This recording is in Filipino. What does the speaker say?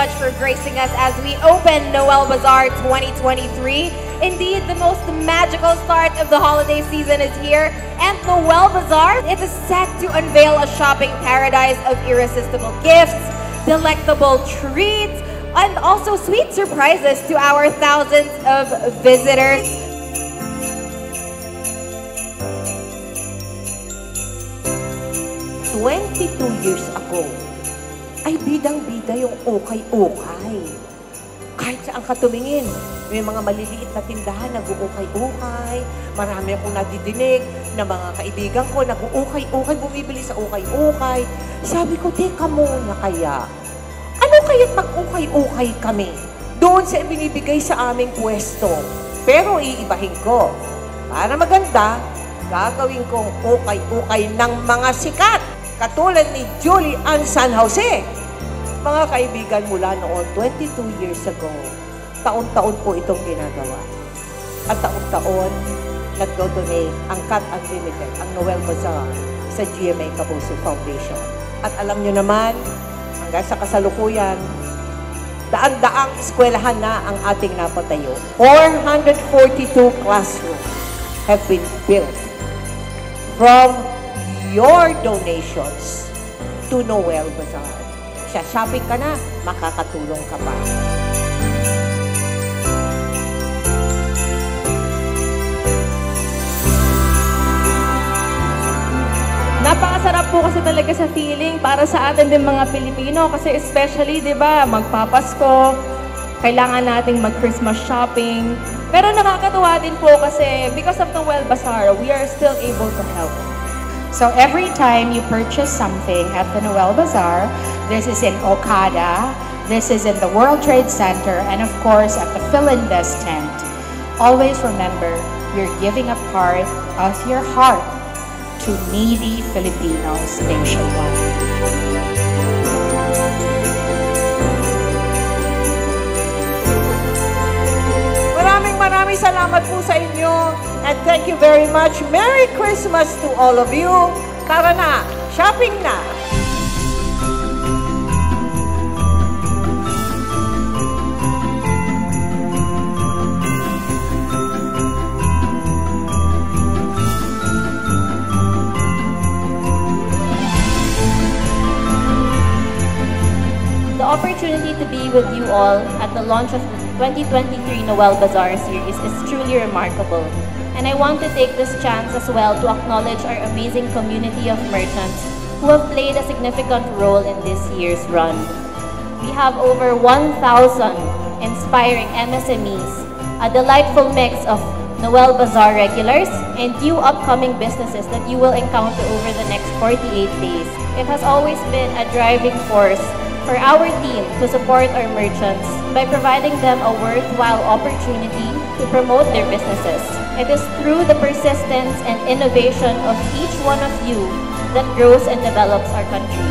much for gracing us as we open Noel Bazaar 2023. Indeed, the most magical start of the holiday season is here, and Noel Bazaar is set to unveil a shopping paradise of irresistible gifts, delectable treats, and also sweet surprises to our thousands of visitors. "22 years ago, ay bidang-bida yung ukay-ukay. Kahit saan ka tumingin, may mga maliliit na tindahan nag-uukay-ukay. Marami akong nadidinig na mga kaibigan ko nag-uukay-ukay, bumibili sa ukay-ukay. Sabi ko, teka muna kaya, ano kaya't mag-ukay-ukay kami doon sa binibigay sa aming pwesto? Pero iibahin ko. Para maganda, gagawin kong ukay-ukay ng mga sikat, katulad ni Julie Ann San Jose. Mga kaibigan, mula noon, 22 years ago, taon-taon po itong ginagawa. At taon-taon, nagdodonate ang Cut Unlimited, ang Noel Bazaar, sa GMA Kapuso Foundation. At alam nyo naman, hanggang sa kasalukuyan, daan-daang eskwelahan na ang ating napatayo. 442 classrooms have been built from your donations to Noel Bazaar. Shopping ka na, makakatulong ka pa. Napakasarap po kasi talaga sa feeling para sa atin din mga Pilipino kasi especially, di ba, magpapasko, kailangan nating mag-Christmas shopping. Pero nakakatuwa din po kasi because of Noel Bazaar, we are still able to help. So every time you purchase something at the Noel Bazaar, this is in Okada, this is in the World Trade Center, and of course at the Philindes tent, always remember you're giving a part of your heart to needy Filipinos nationwide. Maraming salamat po sa inyo, and thank you very much. Merry Christmas to all of you. Tara na, shopping na! The opportunity to be with you all at the launch of the 2023 Noel Bazaar series is truly remarkable, and I want to take this chance as well to acknowledge our amazing community of merchants who have played a significant role in this year's run. We have over 1,000 inspiring MSMEs, a delightful mix of Noel Bazaar regulars and new upcoming businesses that you will encounter over the next 48 days. It has always been a driving force for our team to support our merchants by providing them a worthwhile opportunity to promote their businesses. It is through the persistence and innovation of each one of you that grows and develops our country.